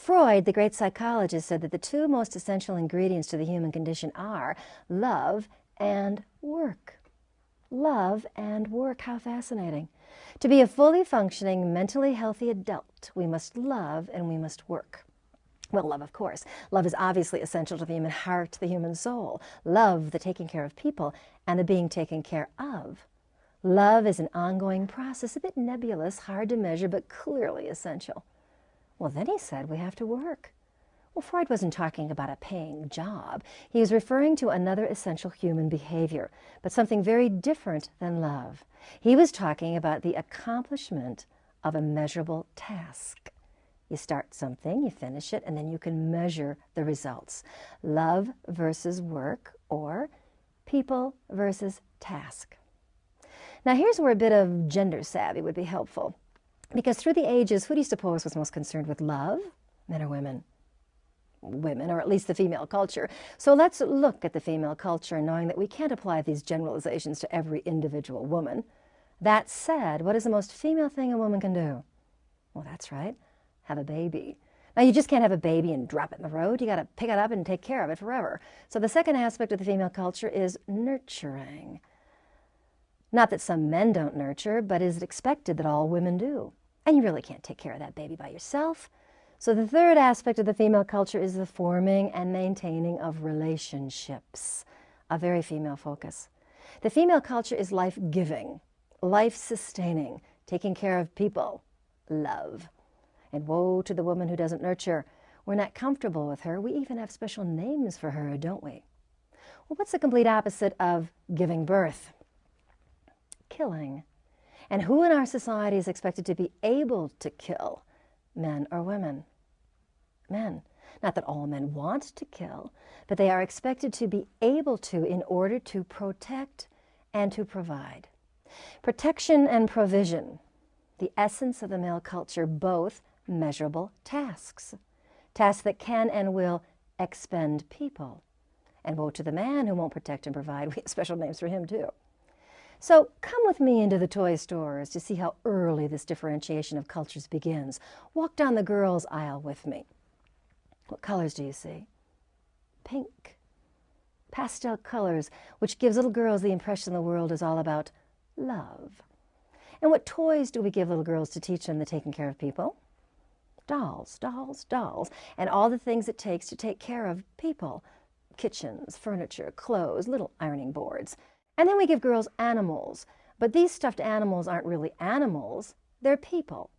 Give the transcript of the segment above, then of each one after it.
Freud, the great psychologist, said that the two most essential ingredients to the human condition are love and work. Love and work, how fascinating. To be a fully functioning, mentally healthy adult, we must love and we must work. Well, love, of course. Love is obviously essential to the human heart, the human soul. Love, the taking care of people, and the being taken care of. Love is an ongoing process, a bit nebulous, hard to measure, but clearly essential. Well, then he said we have to work. Well, Freud wasn't talking about a paying job. He was referring to another essential human behavior, but something very different than love. He was talking about the accomplishment of a measurable task. You start something, you finish it, and then you can measure the results. Love versus work, or people versus task. Now here's where a bit of gender savvy would be helpful. Because through the ages, who do you suppose was most concerned with love? Men or women? Women, or at least the female culture. So let's look at the female culture, knowing that we can't apply these generalizations to every individual woman. That said, what is the most female thing a woman can do? Well, that's right. Have a baby. Now, you just can't have a baby and drop it in the road. You got to pick it up and take care of it forever. So the second aspect of the female culture is nurturing. Not that some men don't nurture, but is it expected that all women do? And you really can't take care of that baby by yourself. So the third aspect of the female culture is the forming and maintaining of relationships, a very female focus. The female culture is life-giving, life-sustaining, taking care of people, love. And woe to the woman who doesn't nurture. We're not comfortable with her. We even have special names for her, don't we? Well, what's the complete opposite of giving birth? Killing. And who in our society is expected to be able to kill? Men or women? Men. Not that all men want to kill, but they are expected to be able to in order to protect and to provide. Protection and provision, the essence of the male culture, both measurable tasks. Tasks that can and will expend people. And woe to the man who won't protect and provide. We have special names for him too. So come with me into the toy stores to see how early this differentiation of cultures begins. Walk down the girls' aisle with me. What colors do you see? Pink. Pastel colors, which gives little girls the impression the world is all about love. And what toys do we give little girls to teach them the taking care of people? Dolls, dolls, dolls, and all the things it takes to take care of people. Kitchens, furniture, clothes, little ironing boards. And then we give girls animals, but these stuffed animals aren't really animals, they're people.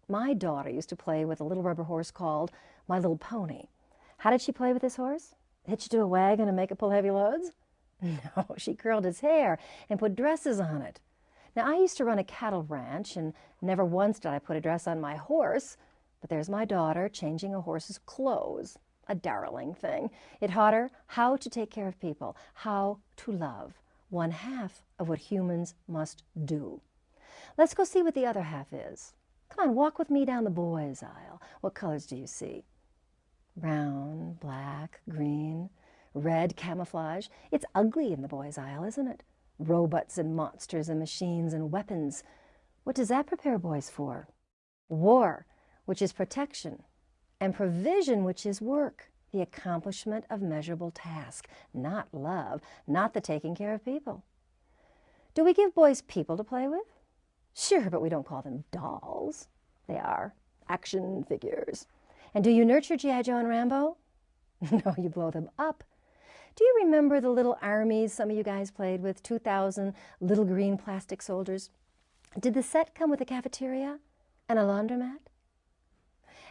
My daughter used to play with a little rubber horse called My Little Pony. How did she play with this horse? Hitch it to a wagon and make it pull heavy loads? No, she curled his hair and put dresses on it. Now, I used to run a cattle ranch, and never once did I put a dress on my horse, but there's my daughter changing a horse's clothes. A darling thing. It taught her how to take care of people, how to love. One half of what humans must do. Let's go see what the other half is. Come on, walk with me down the boys' aisle. What colors do you see? Brown, black, green, red, camouflage. It's ugly in the boys' aisle, isn't it? Robots and monsters and machines and weapons. What does that prepare boys for? War, which is protection, and provision, which is work. The accomplishment of measurable tasks, not love, not the taking care of people. Do we give boys people to play with? Sure, but we don't call them dolls. They are action figures. And do you nurture G.I. Joe and Rambo? No, you blow them up. Do you remember the little armies some of you guys played with, 2,000 little green plastic soldiers? Did the set come with a cafeteria and a laundromat?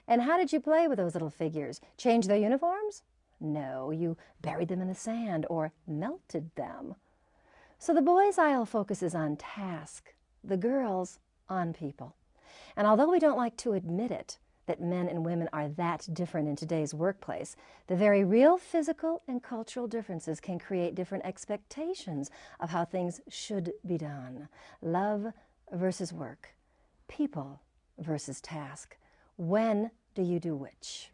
And how did you play with those little figures? Change their uniforms? No, you buried them in the sand or melted them. So the boys' aisle focuses on task, the girls on people. And although we don't like to admit it, that men and women are that different in today's workplace, the very real physical and cultural differences can create different expectations of how things should be done. Love versus work, people versus task. When do you do which?